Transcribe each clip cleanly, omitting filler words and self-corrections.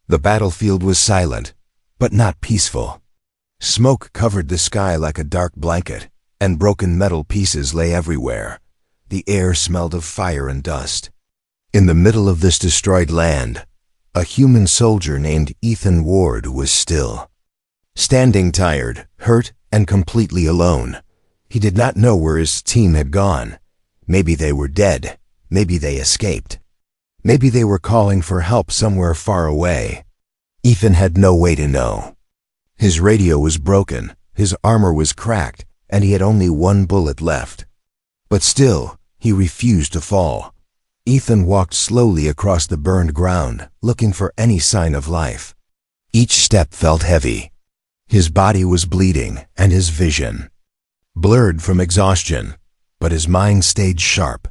The battlefield was silent, but not peaceful. Smoke covered the sky like a dark blanket, and broken metal pieces lay everywhere. The air smelled of fire and dust. In the middle of this destroyed land, a human soldier named Ethan Ward was still. Standing tired, hurt, and completely alone. He did not know where his team had gone. Maybe they were dead. Maybe they escaped. Maybe they were calling for help somewhere far away. Ethan had no way to know. His radio was broken, his armor was cracked, and he had only one bullet left. But still, he refused to fall. Ethan walked slowly across the burned ground, looking for any sign of life. Each step felt heavy. His body was bleeding, and his vision blurred from exhaustion, but his mind stayed sharp.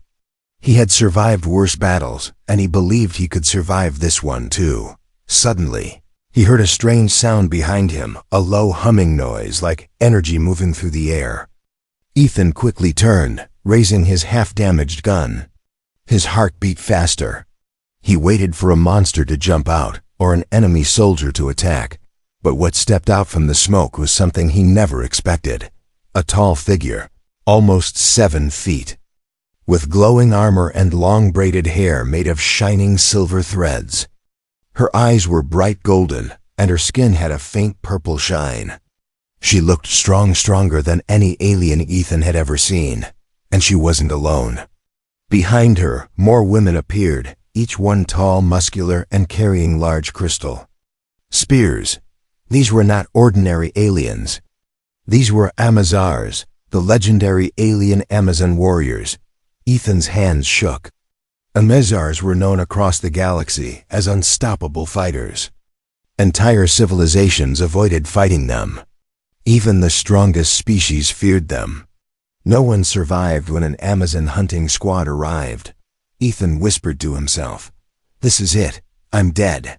He had survived worse battles, and he believed he could survive this one too. Suddenly, he heard a strange sound behind him, a low humming noise like energy moving through the air. Ethan quickly turned, raising his half-damaged gun. His heart beat faster. He waited for a monster to jump out, or an enemy soldier to attack. But what stepped out from the smoke was something he never expected. A tall figure, almost 7 feet, with glowing armor and long braided hair made of shining silver threads. Her eyes were bright golden, and her skin had a faint purple shine. She looked stronger than any alien Ethan had ever seen, and she wasn't alone. Behind her, more women appeared, each one tall, muscular, and carrying large crystal spears. These were not ordinary aliens. These were Amazars, the legendary alien Amazon warriors. Ethan's hands shook. Amazars were known across the galaxy as unstoppable fighters. Entire civilizations avoided fighting them. Even the strongest species feared them. No one survived when an Amazon hunting squad arrived. Ethan whispered to himself, "This is it. I'm dead."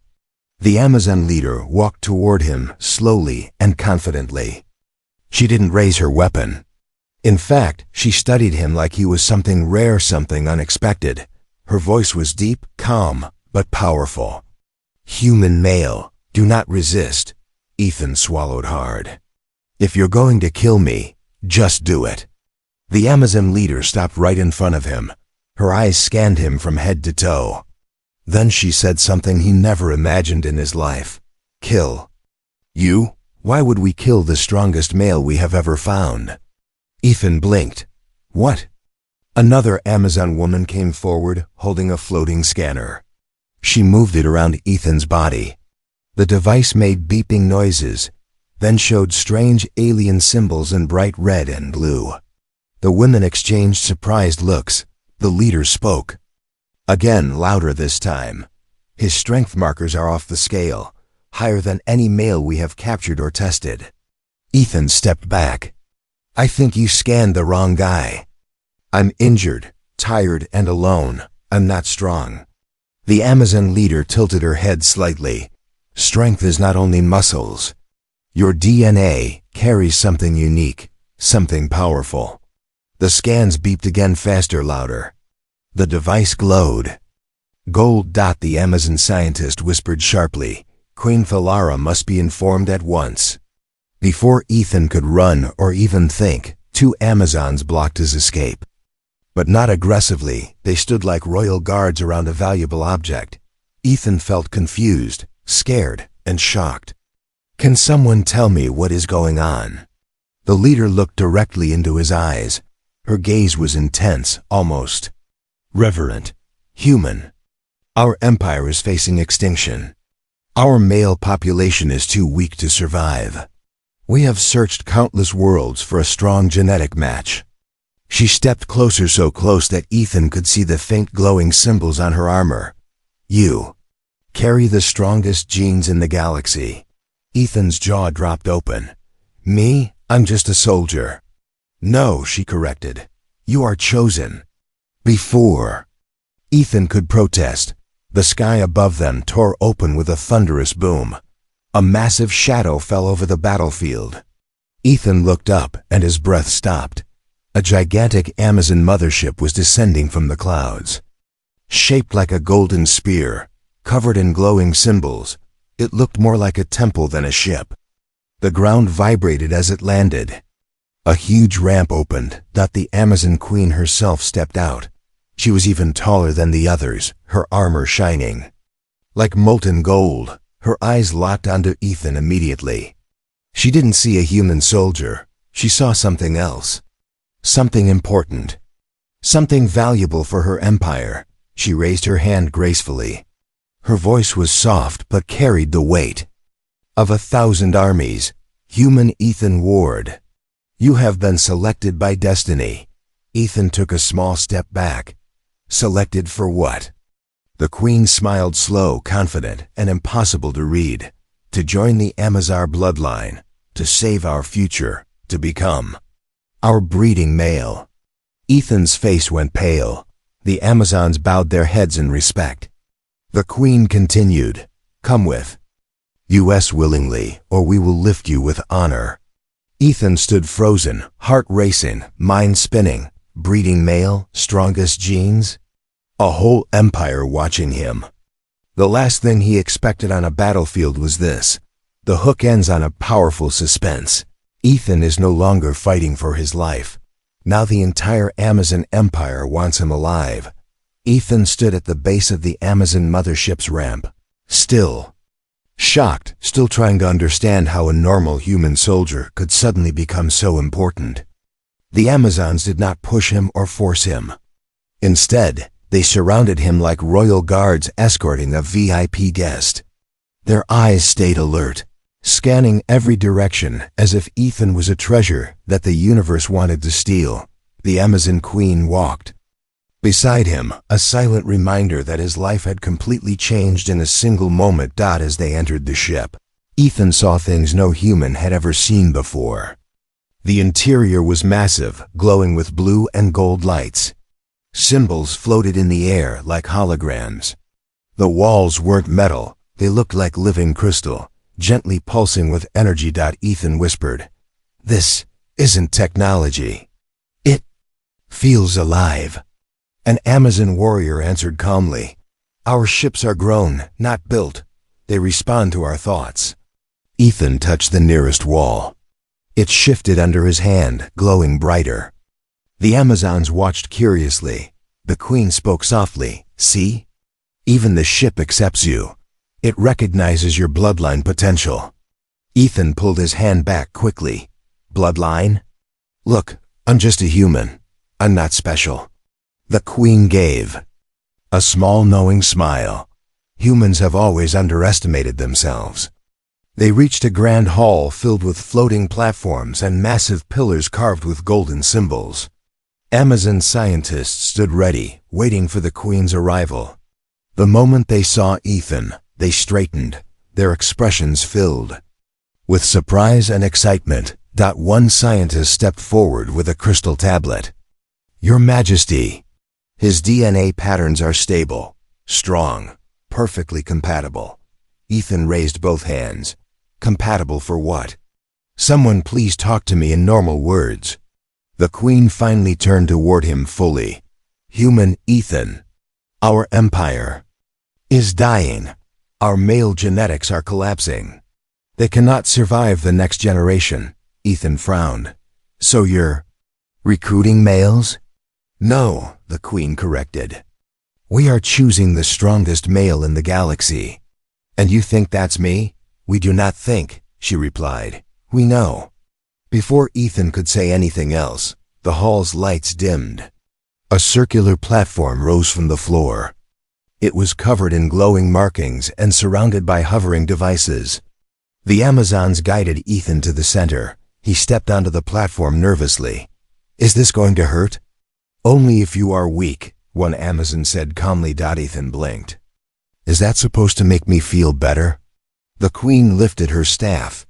The Amazon leader walked toward him slowly and confidently. She didn't raise her weapon. In fact, she studied him like he was something rare, something unexpected. Her voice was deep, calm, but powerful. "Human male, do not resist." Ethan swallowed hard. "If you're going to kill me, just do it." The Amazon leader stopped right in front of him. Her eyes scanned him from head to toe. Then she said something he never imagined in his life. "Kill. You? Why would we kill the strongest male we have ever found?" Ethan blinked. "What?" Another Amazon woman came forward, holding a floating scanner. She moved it around Ethan's body. The device made beeping noises, then showed strange alien symbols in bright red and blue. The women exchanged surprised looks. The leader spoke. Again, louder this time. "His strength markers are off the scale, higher than any male we have captured or tested." Ethan stepped back. "I think you scanned the wrong guy. I'm injured, tired, and alone. I'm not strong." The Amazon leader tilted her head slightly. "Strength is not only muscles. Your DNA carries something unique, something powerful." The scans beeped again, faster, louder. The device glowed. "Gold. The Amazon scientist whispered sharply. "Queen Thalara must be informed at once." Before Ethan could run or even think, 2 Amazons blocked his escape. But not aggressively. They stood like royal guards around a valuable object. Ethan felt confused, scared, and shocked. "Can someone tell me what is going on?" The leader looked directly into his eyes. Her gaze was intense, almost reverent. "Human. Our empire is facing extinction. Our male population is too weak to survive. We have searched countless worlds for a strong genetic match." She stepped closer, so close that Ethan could see the faint glowing symbols on her armor. "You carry the strongest genes in the galaxy." Ethan's jaw dropped open. "Me? I'm just a soldier." "No," she corrected. "You are chosen." Before Ethan could protest, the sky above them tore open with a thunderous boom. A massive shadow fell over the battlefield. Ethan looked up, and his breath stopped. A gigantic Amazon mothership was descending from the clouds. Shaped like a golden spear, covered in glowing symbols, It looked more like a temple than a ship. The ground vibrated as it landed. A huge ramp opened. The Amazon Queen herself stepped out. She was even taller than the others, her armor shining like molten gold. Her eyes locked onto Ethan immediately. She didn't see a human soldier. She saw something else. Something important. Something valuable for her empire. She raised her hand gracefully. Her voice was soft but carried the weight of 1,000 armies. Human Ethan Ward, you have been selected by destiny. Ethan took a small step back. Selected for what? The Queen smiled, slow, confident, and impossible to read. To join the Amazar bloodline, to save our future, to become our breeding male. Ethan's face went pale. The Amazons bowed their heads in respect. The Queen continued, "Come with us willingly, or we will lift you with honor." Ethan stood frozen, heart racing, mind spinning. Breeding male, strongest genes? A whole empire watching him. The last thing he expected on a battlefield was this. The hook ends on a powerful suspense. Ethan is no longer fighting for his life. Now the entire Amazon empire wants him alive. Ethan stood at the base of the Amazon mothership's ramp. Still shocked, still trying to understand how a normal human soldier could suddenly become so important. The Amazons did not push him or force him. Instead, they surrounded him like royal guards escorting a VIP guest. Their eyes stayed alert, scanning every direction as if Ethan was a treasure that the universe wanted to steal. The Amazon Queen walked beside him, a silent reminder that his life had completely changed in a single moment. As they entered the ship, Ethan saw things no human had ever seen before. The interior was massive, glowing with blue and gold lights. Symbols floated in the air like holograms. The walls weren't metal, they looked like living crystal, gently pulsing with energy. Ethan whispered, "This isn't technology. It feels alive." An Amazon warrior answered calmly, "Our ships are grown, not built. They respond to our thoughts." Ethan touched the nearest wall. It shifted under his hand, glowing brighter. The Amazons watched curiously. The Queen spoke softly, "See? Even the ship accepts you. It recognizes your bloodline potential." Ethan pulled his hand back quickly. "Bloodline? Look, I'm just a human. I'm not special." The Queen gave a small knowing smile. Humans have always underestimated themselves. They reached a grand hall filled with floating platforms and massive pillars carved with golden symbols. Amazon scientists stood ready, waiting for the Queen's arrival. The moment they saw Ethan, they straightened, their expressions filled with surprise and excitement. One scientist stepped forward with a crystal tablet. "Your Majesty, his DNA patterns are stable, strong, perfectly compatible." Ethan raised both hands. "Compatible for what? Someone please talk to me in normal words." The Queen finally turned toward him fully. "Human Ethan, our empire is dying. Our male genetics are collapsing. They cannot survive the next generation." Ethan frowned. "So you're recruiting males?" "No," the Queen corrected. "We are choosing the strongest male in the galaxy." "And you think that's me?" "We do not think," she replied. "We know." Before Ethan could say anything else, the hall's lights dimmed. A circular platform rose from the floor. It was covered in glowing markings and surrounded by hovering devices. The Amazons guided Ethan to the center. He stepped onto the platform nervously. "Is this going to hurt?" "Only if you are weak," one Amazon said calmly. Ethan blinked. "Is that supposed to make me feel better?" The Queen lifted her staff.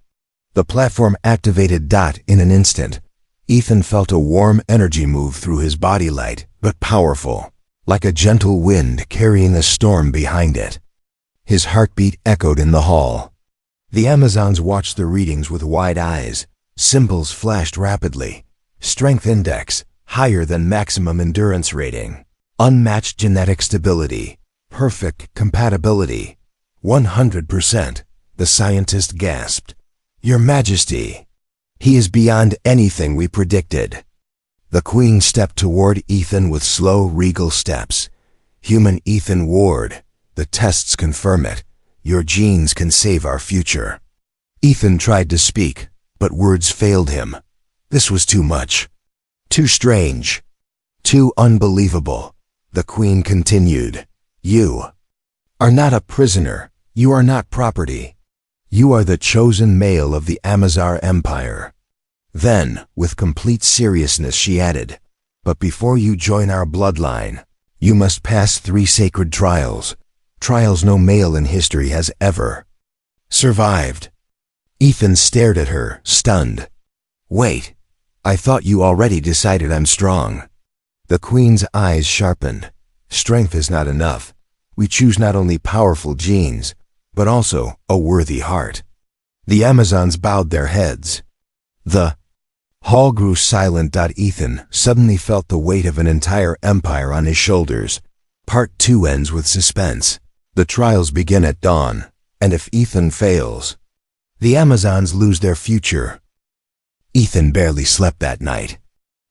The platform activated. In an instant, Ethan felt a warm energy move through his body, light but powerful, like a gentle wind carrying a storm behind it. His heartbeat echoed in the hall. The Amazons watched the readings with wide eyes. Symbols flashed rapidly. Strength index, higher than maximum endurance rating. Unmatched genetic stability. Perfect compatibility. 100%. The scientist gasped. Your Majesty, he is beyond anything we predicted. The Queen stepped toward Ethan with slow, regal steps. Human Ethan Ward, the tests confirm it. Your genes can save our future. Ethan tried to speak, but words failed him. This was too much. Too strange. Too unbelievable. The Queen continued. You are not a prisoner. You are not property. You are the chosen male of the Amazar Empire. Then, with complete seriousness, she added, but before you join our bloodline, you must pass 3 sacred trials. Trials no male in history has ever survived. Ethan stared at her, stunned. Wait, I thought you already decided I'm strong. The Queen's eyes sharpened. Strength is not enough. We choose not only powerful genes, but also a worthy heart. The Amazons bowed their heads. The hall grew silent. Ethan suddenly felt the weight of an entire empire on his shoulders. Part 2 ends with suspense. The trials begin at dawn, and if Ethan fails, the Amazons lose their future. Ethan barely slept that night.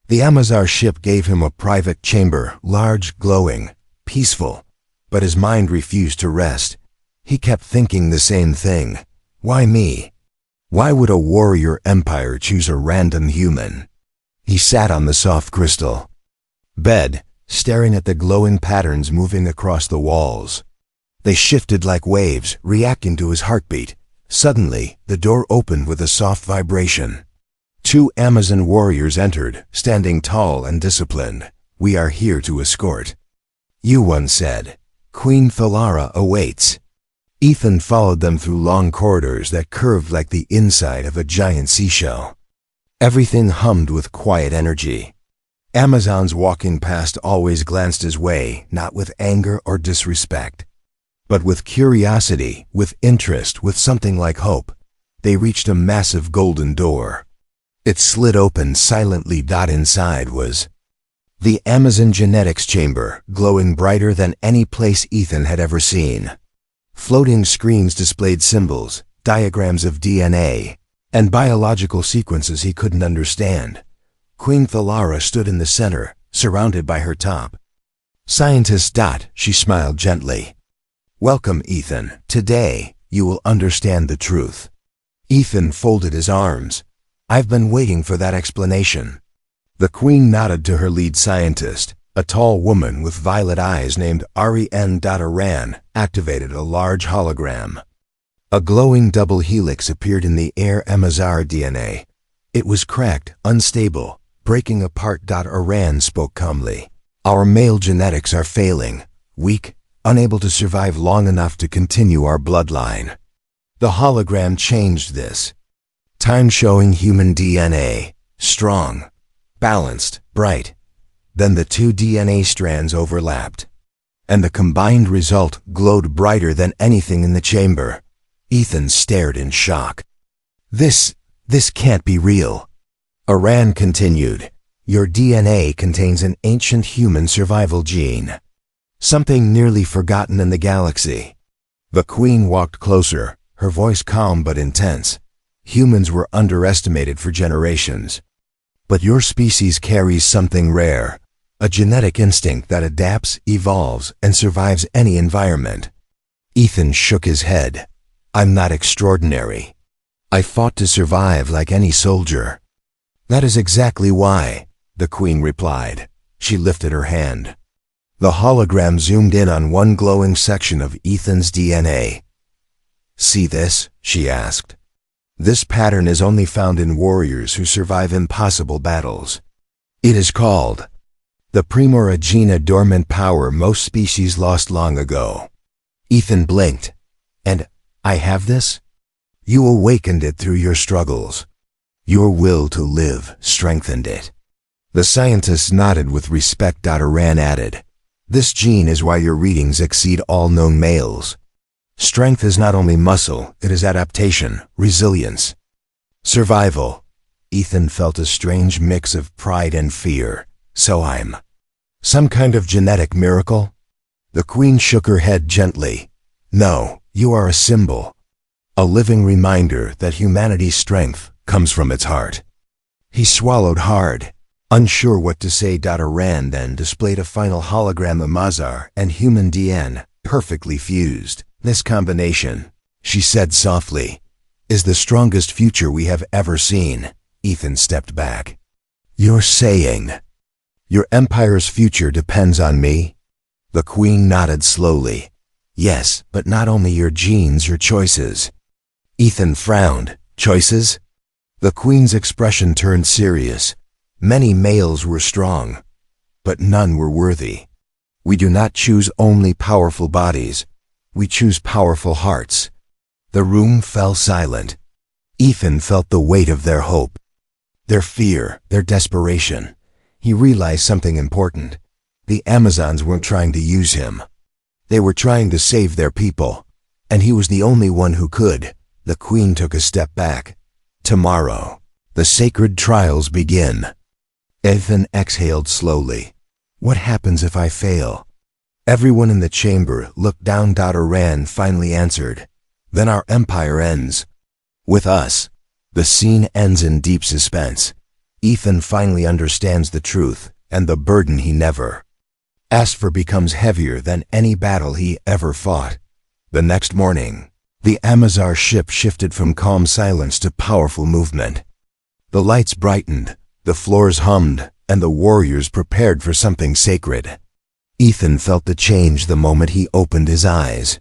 The Amazar ship gave him a private chamber, large, glowing, peaceful, but his mind refused to rest. He kept thinking the same thing. Why me? Why would a warrior empire choose a random human? He sat on the soft crystal bed, staring at the glowing patterns moving across the walls. They shifted like waves, reacting to his heartbeat. Suddenly, the door opened with a soft vibration. 2 Amazon warriors entered, standing tall and disciplined. We are here to escort you, one said. Queen Thalara awaits. Ethan followed them through long corridors that curved like the inside of a giant seashell. Everything hummed with quiet energy. Amazons walking past always glanced his way, not with anger or disrespect, but with curiosity, with interest, with something like hope. They reached a massive golden door. It slid open silently. Inside was the Amazon genetics chamber, glowing brighter than any place Ethan had ever seen. Floating screens displayed symbols, diagrams of DNA, and biological sequences he couldn't understand. Queen Thalara stood in the center, surrounded by her top scientists. She smiled gently. Welcome, Ethan. Today, you will understand the truth. Ethan folded his arms. I've been waiting for that explanation. The Queen nodded to her lead scientist. A tall woman with violet eyes named Aran activated a large hologram. A glowing double helix appeared in the air Amazar DNA. It was cracked, unstable, breaking apart. Aran spoke calmly. Our male genetics are failing, weak, unable to survive long enough to continue our bloodline. The hologram changed this. Time showing human DNA, strong, balanced, bright. Then the 2 DNA strands overlapped, and the combined result glowed brighter than anything in the chamber. Ethan stared in shock. This can't be real. Aran continued. Your DNA contains an ancient human survival gene, something nearly forgotten in the galaxy. The Queen walked closer, her voice calm but intense. Humans were underestimated for generations. But your species carries something rare. A genetic instinct that adapts, evolves, and survives any environment. Ethan shook his head. I'm not extraordinary. I fought to survive like any soldier. That is exactly why, the Queen replied. She lifted her hand. The hologram zoomed in on one glowing section of Ethan's DNA. See this? She asked. This pattern is only found in warriors who survive impossible battles. It is called the Primordial dormant power most species lost long ago. Ethan blinked. And I have this? You awakened it through your struggles. Your will to live strengthened it. The scientist nodded with respect. Aran added, this gene is why your readings exceed all known males. Strength is not only muscle, it is adaptation, resilience, survival. Ethan felt a strange mix of pride and fear. So I'm some kind of genetic miracle? The Queen shook her head gently. No, you are a symbol. a living reminder that humanity's strength comes from its heart. He swallowed hard, unsure what to say. Ran then displayed a final hologram of Mazar and human DN, perfectly fused. This combination, she said softly, is the strongest future we have ever seen. Ethan stepped back. You're saying your empire's future depends on me? The Queen nodded slowly. Yes, but not only your genes, your choices. Ethan frowned. Choices? The Queen's expression turned serious. Many males were strong, but none were worthy. We do not choose only powerful bodies. We choose powerful hearts. The room fell silent. Ethan felt the weight of their hope, their fear, their desperation. He realized something important. The Amazons weren't trying to use him. They were trying to save their people, and he was the only one who could. The Queen took a step back. Tomorrow, the sacred trials begin. Ethan exhaled slowly. What happens if I fail? Everyone in the chamber looked down. Ran finally answered. Then our empire ends. With us. The scene ends in deep suspense. Ethan finally understands the truth, and the burden he never asked for becomes heavier than any battle he ever fought. The next morning, the Amazar ship shifted from calm silence to powerful movement. The lights brightened, the floors hummed, and the warriors prepared for something sacred. Ethan felt the change the moment he opened his eyes.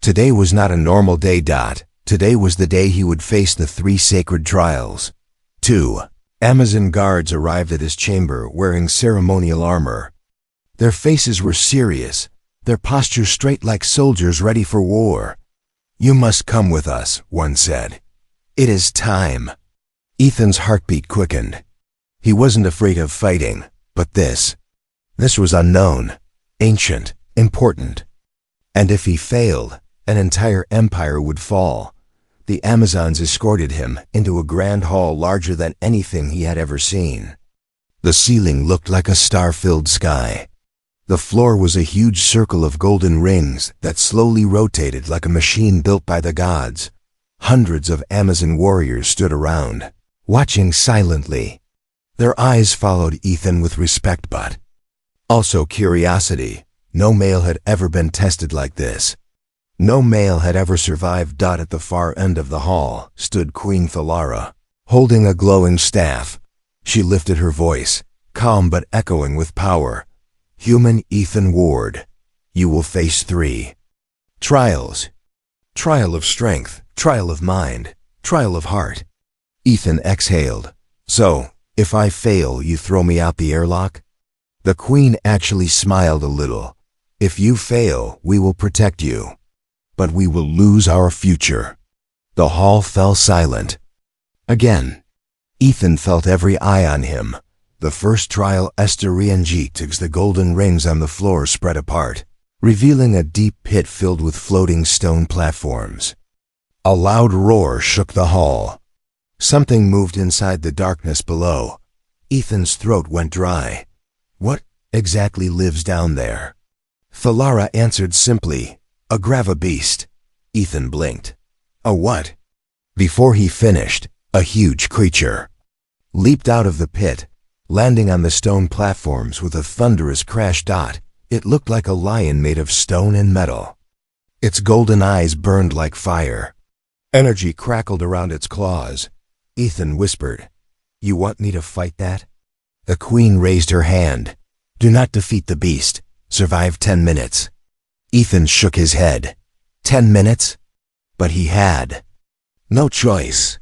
Today was not a normal day. Today was the day he would face the 3 sacred trials. 2 Amazon guards arrived at his chamber wearing ceremonial armor. Their faces were serious, their postures straight like soldiers ready for war. You must come with us, one said. It is time. Ethan's heartbeat quickened. He wasn't afraid of fighting, but this was unknown, ancient, important. And if he failed, an entire empire would fall. The Amazons escorted him into a grand hall larger than anything he had ever seen. The ceiling looked like a star-filled sky. The floor was a huge circle of golden rings that slowly rotated like a machine built by the gods. Hundreds of Amazon warriors stood around, watching silently. Their eyes followed Ethan with respect but also curiosity. No male had ever been tested like this. No male had ever survived. At the far end of the hall stood Queen Thalara, holding a glowing staff. She lifted her voice, calm but echoing with power. Human Ethan Ward, you will face 3 trials. Trial of strength, trial of mind, trial of heart. Ethan exhaled. So, if I fail, you throw me out the airlock? The Queen actually smiled a little. If you fail, we will protect you. But we will lose our future. The hall fell silent. Again, Ethan felt every eye on him. The first trial Estarianjitix, the golden rings on the floor spread apart, revealing a deep pit filled with floating stone platforms. A loud roar shook the hall. Something moved inside the darkness below. Ethan's throat went dry. What exactly lives down there? Thalara answered simply, a grava beast. Ethan blinked. A what? Before he finished, a huge creature leaped out of the pit, landing on the stone platforms with a thunderous crash. It looked like a lion made of stone and metal. Its golden eyes burned like fire. Energy crackled around its claws. Ethan whispered, You want me to fight that? The Queen raised her hand. Do not defeat the beast. Survive 10 minutes. Ethan shook his head. 10 minutes? But he had no choice.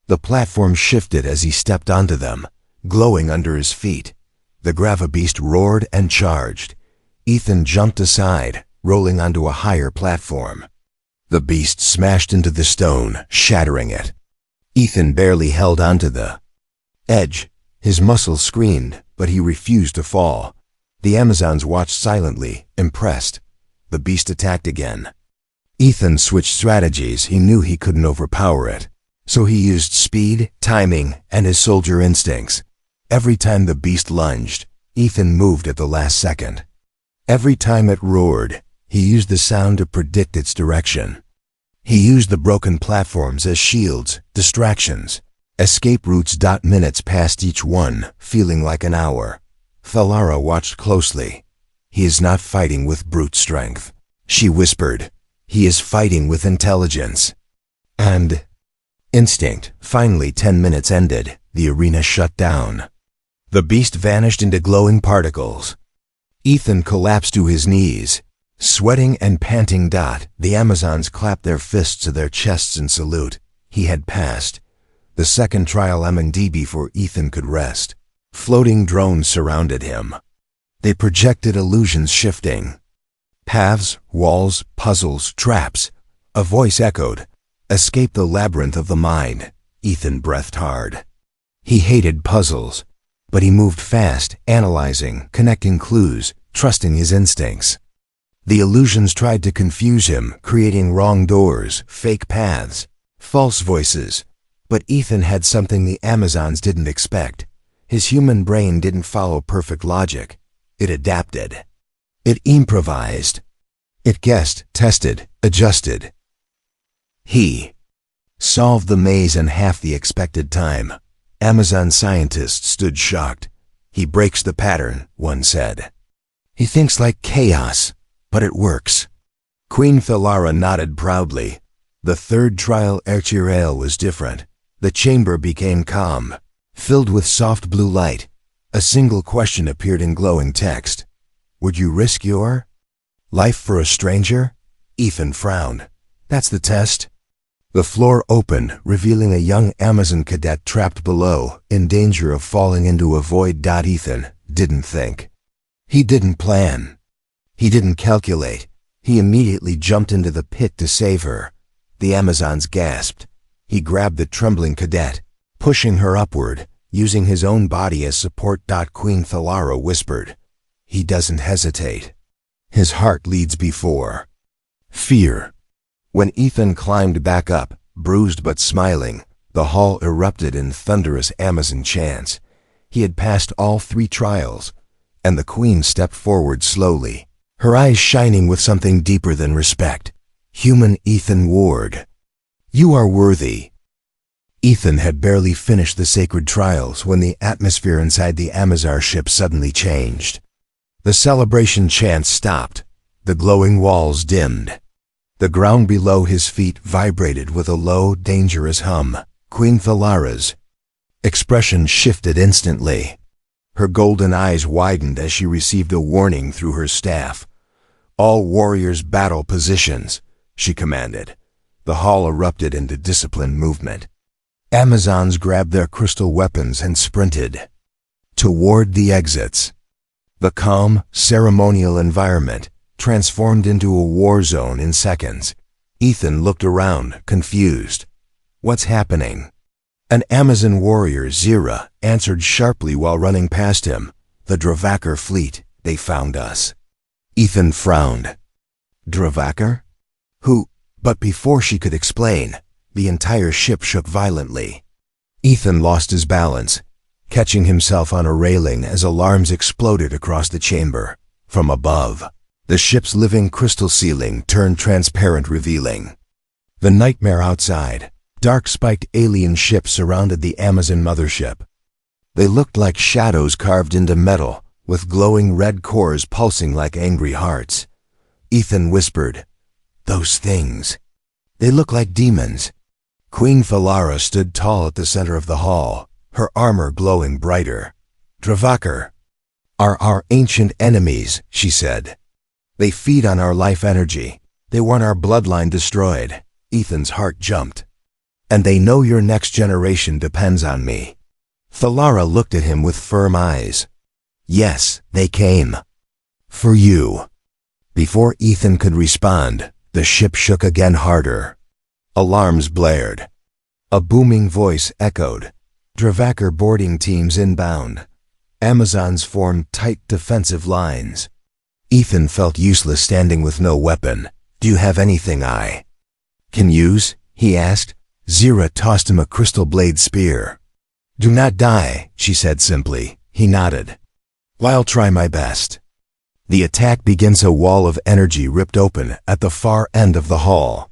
The platform shifted as he stepped onto them, glowing under his feet. The grava beast roared and charged. Ethan jumped aside, rolling onto a higher platform. The beast smashed into the stone, shattering it. Ethan barely held onto the edge. His muscles screamed, but he refused to fall. The Amazons watched silently, impressed. The beast attacked again. Ethan switched strategies. He knew he couldn't overpower it. So he used speed, timing, and his soldier instincts. Every time the beast lunged, Ethan moved at the last second. Every time it roared, he used the sound to predict its direction. He used the broken platforms as shields, distractions, escape routes. Minutes passed each one, feeling like an hour. Thalara watched closely. He is not fighting with brute strength, she whispered. He is fighting with intelligence and instinct. Finally, 10 minutes ended. The arena shut down. The beast vanished into glowing particles. Ethan collapsed to his knees, sweating and panting. The Amazons clapped their fists to their chests in salute. He had passed. The second trial M&D before Ethan could rest. Floating drones surrounded him. They projected illusions shifting. Paths, walls, puzzles, traps. A voice echoed. Escape the labyrinth of the mind. Ethan breathed hard. He hated puzzles, but he moved fast, analyzing, connecting clues, trusting his instincts. The illusions tried to confuse him, creating wrong doors, fake paths, false voices. But Ethan had something the Amazons didn't expect. His human brain didn't follow perfect logic. It adapted. It improvised. It guessed, tested, adjusted. He solved the maze in half the expected time. Amazon scientists stood shocked. He breaks the pattern, one said. He thinks like chaos, but it works. Queen Thalara nodded proudly. The third trial extraterrestrial was different. The chamber became calm, filled with soft blue light. A single question appeared in glowing text. Would you risk your life for a stranger? Ethan frowned. That's the test. The floor opened, revealing a young Amazon cadet trapped below, in danger of falling into a void. Ethan didn't think. He didn't plan. He didn't calculate. He immediately jumped into the pit to save her. The Amazons gasped. He grabbed the trembling cadet, pushing her upward, using his own body as support. Queen Thalara whispered. He doesn't hesitate. His heart leads before fear. When Ethan climbed back up, bruised but smiling, the hall erupted in thunderous Amazon chants. He had passed all 3 trials, and the queen stepped forward slowly, her eyes shining with something deeper than respect. Human Ethan Ward. You are worthy. Ethan had barely finished the sacred trials when the atmosphere inside the Amazar ship suddenly changed. The celebration chants stopped. The glowing walls dimmed. The ground below his feet vibrated with a low, dangerous hum. Queen Thalara's expression shifted instantly. Her golden eyes widened as she received a warning through her staff. All warriors battle positions, she commanded. The hall erupted into disciplined movement. Amazons grabbed their crystal weapons and sprinted toward the exits. The calm, ceremonial environment transformed into a war zone in seconds. Ethan looked around, confused. What's happening? An Amazon warrior, Zira, answered sharply while running past him. The Dravakar fleet, they found us. Ethan frowned. Dravakar? Who? But before she could explain, the entire ship shook violently. Ethan lost his balance, catching himself on a railing as alarms exploded across the chamber. From above, the ship's living crystal ceiling turned transparent, revealing the nightmare outside. Dark spiked alien ships surrounded the Amazon mothership. They looked like shadows carved into metal, with glowing red cores pulsing like angry hearts. Ethan whispered, "Those things. They look like demons." Queen Thalara stood tall at the center of the hall, her armor glowing brighter. "Dravakar are our ancient enemies," she said. "They feed on our life energy. They want our bloodline destroyed." Ethan's heart jumped. "And they know your next generation depends on me." Thalara looked at him with firm eyes. "Yes, they came. For you." Before Ethan could respond, the ship shook again, harder. Alarms blared. A booming voice echoed. Dravakar boarding teams inbound. Amazons formed tight defensive lines. Ethan felt useless standing with no weapon. "Do you have anything I can use?" he asked. Zira tossed him a crystal blade spear. "Do not die," she said simply. He nodded. "I'll try my best." The attack begins. A wall of energy ripped open at the far end of the hall.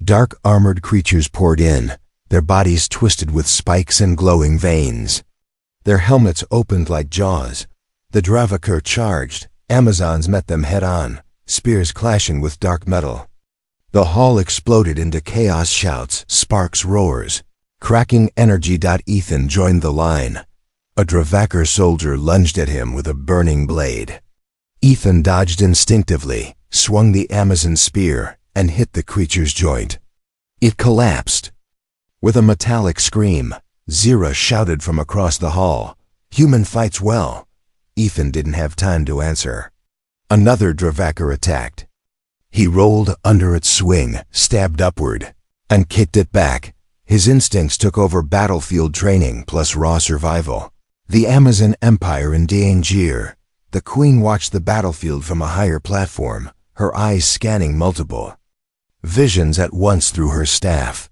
Dark armored creatures poured in, their bodies twisted with spikes and glowing veins. Their helmets opened like jaws. The Dravakar charged. Amazons met them head-on, spears clashing with dark metal. The hall exploded into chaos shouts, sparks, roars. Cracking energy. Ethan joined the line. A Dravakar soldier lunged at him with a burning blade. Ethan dodged instinctively, swung the Amazon spear, and hit the creature's joint. It collapsed. With a metallic scream, Zira shouted from across the hall, "Human fights well." Ethan didn't have time to answer. Another Dravakar attacked. He rolled under its swing, stabbed upward, and kicked it back. His instincts took over battlefield training plus raw survival. The Amazon Empire in danger. The Queen watched the battlefield from a higher platform, her eyes scanning multiple visions at once through her staff.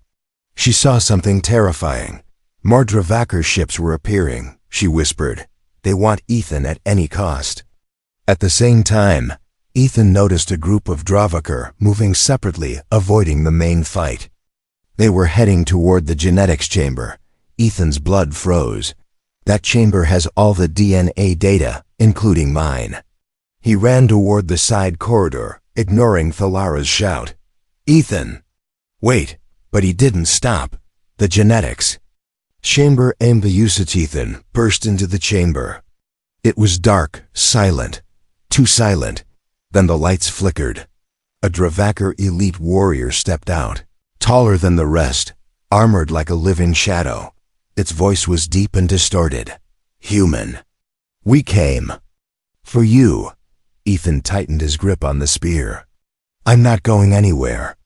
She saw something terrifying. More Dravakar ships were appearing, she whispered. They want Ethan at any cost. At the same time, Ethan noticed a group of Dravakar moving separately, avoiding the main fight. They were heading toward the genetics chamber. Ethan's blood froze. That chamber has all the DNA data, including mine. He ran toward the side corridor, ignoring Thalara's shout. "Ethan!" Wait, but he didn't stop. The genetics chamber aimed the usage. Ethan burst into the chamber. It was dark, silent, too silent. Then the lights flickered. A Dravakar elite warrior stepped out, taller than the rest, armored like a living shadow. Its voice was deep and distorted. "Human, we came for you." Ethan tightened his grip on the spear. "I'm not going anywhere."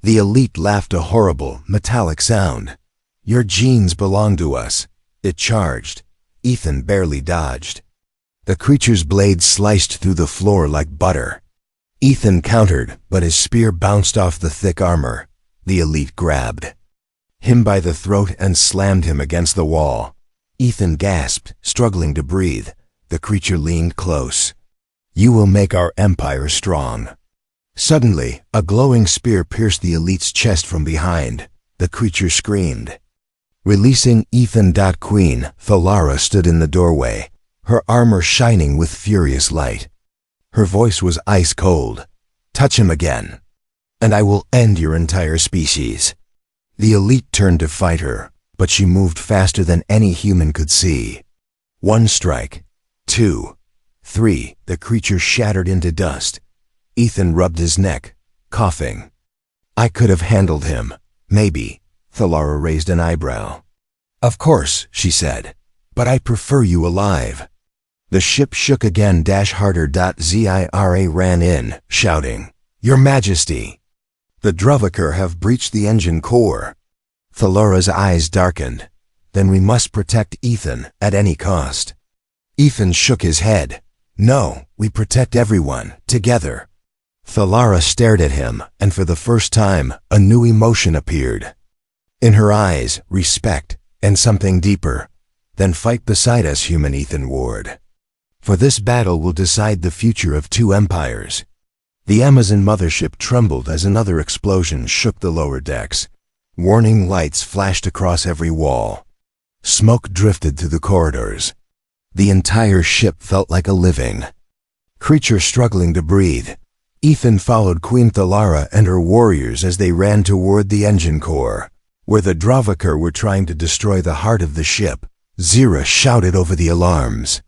The elite laughed a horrible, metallic sound. "Your genes belong to us." It charged. Ethan barely dodged. The creature's blade sliced through the floor like butter. Ethan countered, but his spear bounced off the thick armor. The elite grabbed him by the throat and slammed him against the wall. Ethan gasped, struggling to breathe. The creature leaned close. "You will make our empire strong." Suddenly, a glowing spear pierced the elite's chest from behind. The creature screamed. Releasing Ethan. Queen Thalara stood in the doorway, her armor shining with furious light. Her voice was ice cold. "Touch him again, and I will end your entire species." The elite turned to fight her, but she moved faster than any human could see. One strike, two, three, the creature shattered into dust. Ethan rubbed his neck, coughing. "I could have handled him, maybe." Thalara raised an eyebrow. "Of course," she said, "but I prefer you alive." The ship shook again. Harder. Zira ran in, shouting, "Your Majesty! The Dravakar have breached the engine core." Thalara's eyes darkened. "Then we must protect Ethan at any cost." Ethan shook his head. "No, we protect everyone, together." Thalara stared at him, and for the first time, a new emotion appeared. In her eyes, respect, and something deeper. "Then fight beside us, human," Ethan warned. "For this battle will decide the future of two empires." The Amazon mothership trembled as another explosion shook the lower decks. Warning lights flashed across every wall. Smoke drifted through the corridors. The entire ship felt like a living creature struggling to breathe. Ethan followed Queen Thalara and her warriors as they ran toward the engine core, where the Dravakar were trying to destroy the heart of the ship. Zira shouted over the alarms.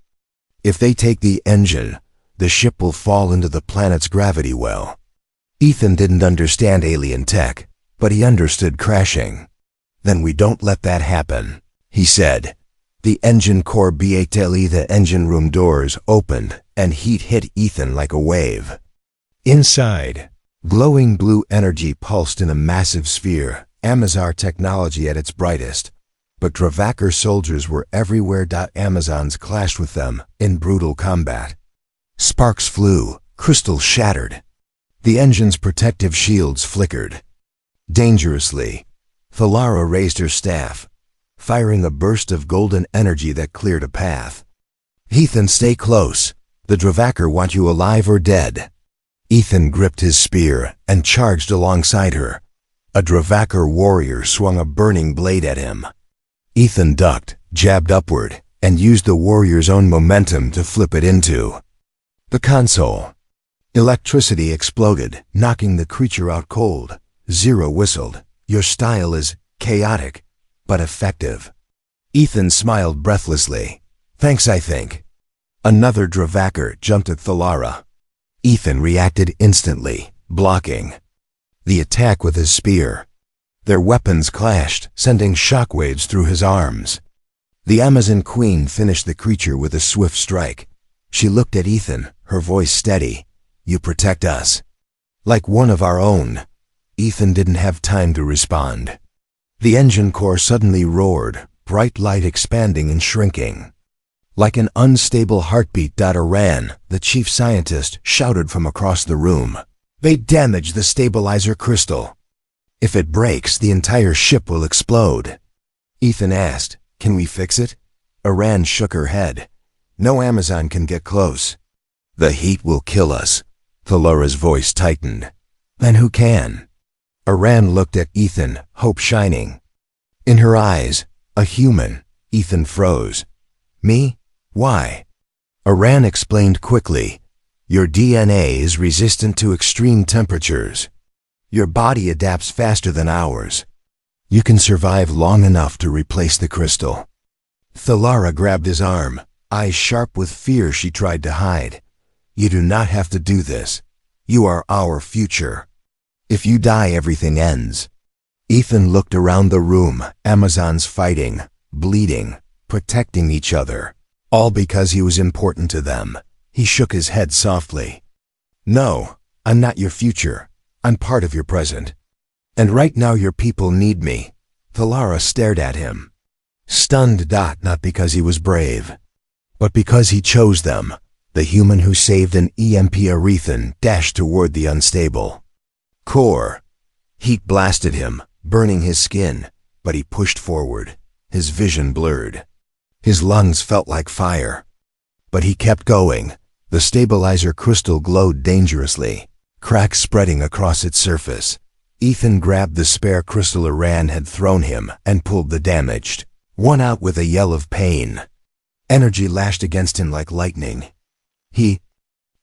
"If they take the engine, the ship will fall into the planet's gravity well." Ethan didn't understand alien tech, but he understood crashing. "Then we don't let that happen," he said. The engine core battle. The engine room doors opened, and heat hit Ethan like a wave. Inside, glowing blue energy pulsed in a massive sphere, Amazar technology at its brightest. But Dravakar soldiers were everywhere. Amazons clashed with them in brutal combat. Sparks flew, crystals shattered. The engine's protective shields flickered. Dangerously, Thalara raised her staff, firing a burst of golden energy that cleared a path. "Ethan, stay close. The Dravakar want you alive or dead." Ethan gripped his spear and charged alongside her. A Dravakar warrior swung a burning blade at him. Ethan ducked, jabbed upward, and used the warrior's own momentum to flip it into the console. Electricity exploded, knocking the creature out cold. Zero whistled. Your style is chaotic, but effective. Ethan smiled breathlessly. Thanks, I think. Another Dravakar jumped at Thalara. Ethan reacted instantly, blocking the attack with his spear. Their weapons clashed, sending shockwaves through his arms. The Amazon Queen finished the creature with a swift strike. She looked at Ethan, her voice steady. You protect us like one of our own. Ethan didn't have time to respond. The engine core suddenly roared, bright light expanding and shrinking. Like an unstable heartbeat. Iran, the chief scientist, shouted from across the room. They damaged the stabilizer crystal. If it breaks, the entire ship will explode. Ethan asked, Can we fix it? Iran shook her head. No Amazon can get close. The heat will kill us. Thalara's voice tightened. Then who can? Iran looked at Ethan, hope shining. In her eyes, a human. Ethan froze. Me? Why? Iran explained quickly. Your DNA is resistant to extreme temperatures. Your body adapts faster than ours. You can survive long enough to replace the crystal. Thalara grabbed his arm, eyes sharp with fear she tried to hide. You do not have to do this. You are our future. If you die, everything ends. Ethan looked around the room, Amazons fighting, bleeding, protecting each other, all because he was important to them. He shook his head softly. No, I'm not your future. I'm part of your present. And right now your people need me. Thalara stared at him. Stunned. Not because he was brave, but because he chose them. The human who saved an EMP Arethan dashed toward the unstable core. Heat blasted him, burning his skin, but he pushed forward, his vision blurred. His lungs felt like fire. But he kept going. The stabilizer crystal glowed dangerously, cracks spreading across its surface. Ethan grabbed the spare crystal Iran had thrown him and pulled the damaged one out with a yell of pain. Energy lashed against him like lightning. He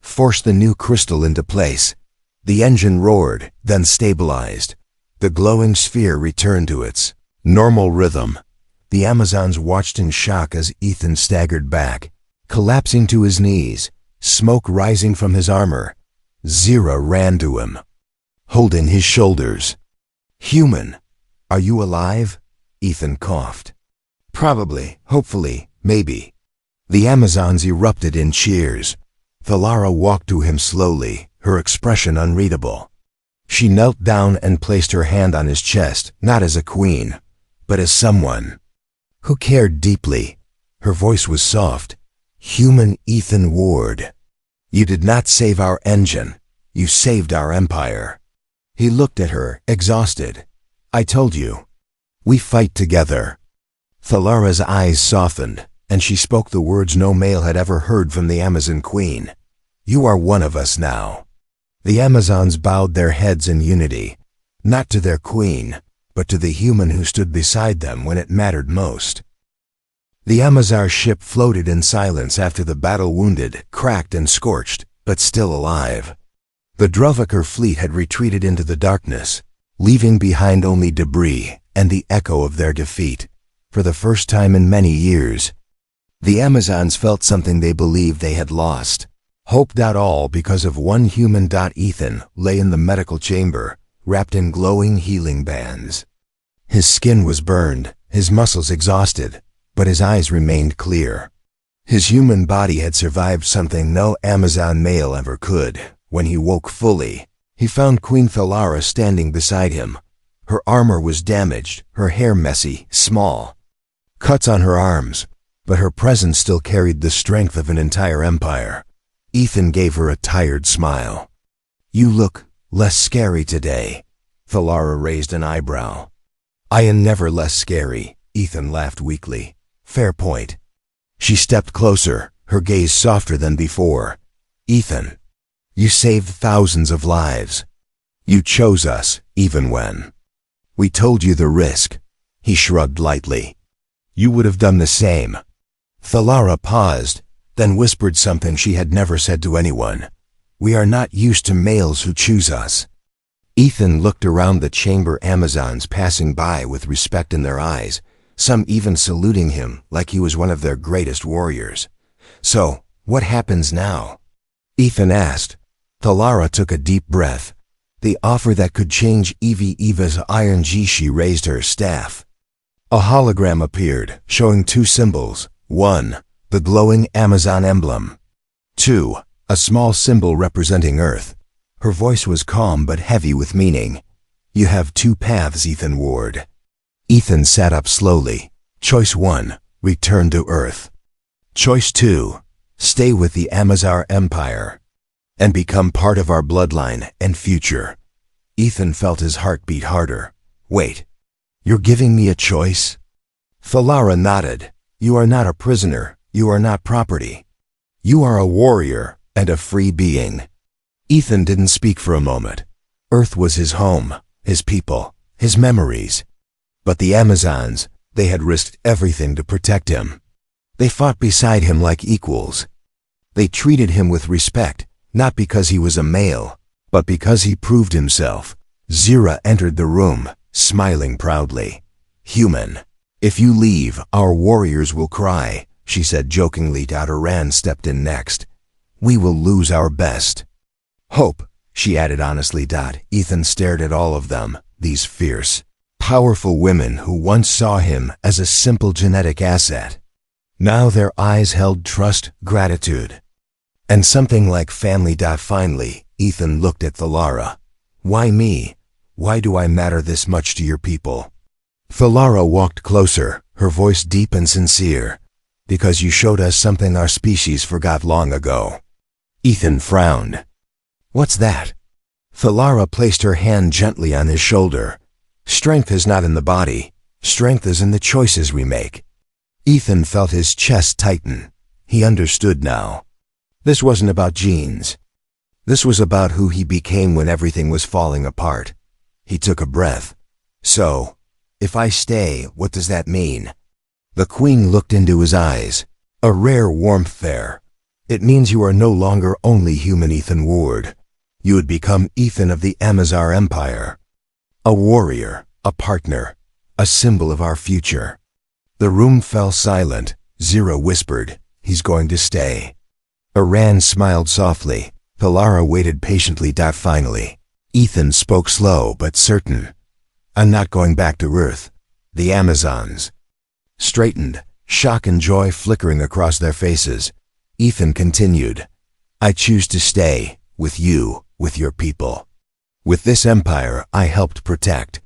forced the new crystal into place. The engine roared, then stabilized. The glowing sphere returned to its normal rhythm. The Amazons watched in shock as Ethan staggered back, collapsing to his knees, smoke rising from his armor. Zira ran to him, holding his shoulders. Human, are you alive? Ethan coughed. Probably, hopefully, maybe. The Amazons erupted in cheers. Thalara walked to him slowly, her expression unreadable. She knelt down and placed her hand on his chest, not as a queen, but as someone who cared deeply. Her voice was soft. Human Ethan Ward. You did not save our engine. You saved our empire. He looked at her, exhausted. I told you. We fight together. Thalara's eyes softened, and she spoke the words no male had ever heard from the Amazon Queen. You are one of us now. The Amazons bowed their heads in unity, not to their queen, but to the human who stood beside them when it mattered most. The Amazar ship floated in silence after the battle, wounded, cracked and scorched, but still alive. The Dravakar fleet had retreated into the darkness, leaving behind only debris and the echo of their defeat. For the first time in many years, the Amazons felt something they believed they had lost. Hope. All because of one human. Ethan lay in the medical chamber, wrapped in glowing healing bands. His skin was burned, his muscles exhausted, but his eyes remained clear. His human body had survived something no Amazon male ever could. When he woke fully, he found Queen Thalara standing beside him. Her armor was damaged, her hair messy, small, cuts on her arms, but her presence still carried the strength of an entire empire. Ethan gave her a tired smile. You look less scary today. Thalara raised an eyebrow. I am never less scary, Ethan laughed weakly. Fair point. She stepped closer, her gaze softer than before. Ethan, you saved thousands of lives. You chose us, even when We told you the risk. He shrugged lightly. You would have done the same. Thalara paused, then whispered something she had never said to anyone. We are not used to males who choose us. Ethan looked around the chamber, Amazons passing by with respect in their eyes, some even saluting him like he was one of their greatest warriors. So, what happens now? Ethan asked. Thalara took a deep breath. The offer that could change Eva's iron G. She raised her staff. A hologram appeared, showing two symbols. 1. The glowing Amazon emblem. 2. A small symbol representing Earth. Her voice was calm but heavy with meaning. You have two paths, Ethan Ward. Ethan sat up slowly. Choice 1. Return to Earth. Choice 2. Stay with the Amazar Empire and become part of our bloodline and future. Ethan felt his heart beat harder. Wait, you're giving me a choice? Thalara nodded. You are not a prisoner. You are not property. You are a warrior and a free being. Ethan didn't speak for a moment. Earth was his home, his people, his memories. But the Amazons, they had risked everything to protect him. They fought beside him like equals. They treated him with respect, not because he was a male, but because he proved himself. Zira entered the room, smiling proudly. Human, if you leave, our warriors will cry, she said jokingly. Aran stepped in next. We will lose our best. Hope, she added honestly. Ethan stared at all of them, these fierce, powerful women who once saw him as a simple genetic asset. Now their eyes held trust, gratitude, and something like family. Finally, Ethan looked at Thalara. Why me? Why do I matter this much to your people? Thalara walked closer, her voice deep and sincere. Because you showed us something our species forgot long ago. Ethan frowned. What's that? Thalara placed her hand gently on his shoulder. Strength is not in the body. Strength is in the choices we make. Ethan felt his chest tighten. He understood now. This wasn't about genes. This was about who he became when everything was falling apart. He took a breath. So, if I stay, what does that mean? The Queen looked into his eyes. A rare warmth there. It means you are no longer only human Ethan Ward. You would become Ethan of the Amazar Empire. A warrior, a partner, a symbol of our future. The room fell silent. Zira whispered, he's going to stay. Aran smiled softly. Thalara waited patiently. Finally, Ethan spoke slow but certain. I'm not going back to Earth. The Amazons straightened, shock and joy flickering across their faces. Ethan continued, I choose to stay, with you, with your people. With this empire I helped protect.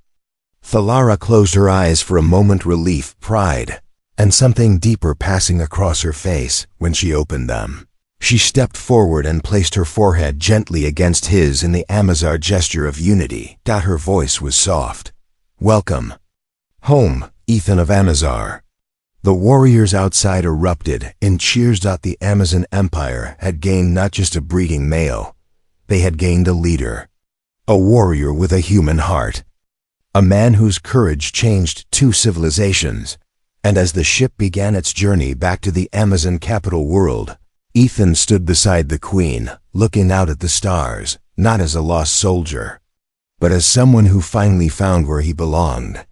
Thalara closed her eyes for a moment, relief, pride, and something deeper passing across her face when she opened them. She stepped forward and placed her forehead gently against his in the Amazar gesture of unity. Her voice was soft. Welcome home, Ethan of Amazar. The warriors outside erupted in cheers. The Amazon Empire had gained not just a breeding male, they had gained a leader, a warrior with a human heart, a man whose courage changed two civilizations. And as the ship began its journey back to the Amazon capital world, Ethan stood beside the Queen, looking out at the stars, not as a lost soldier, but as someone who finally found where he belonged.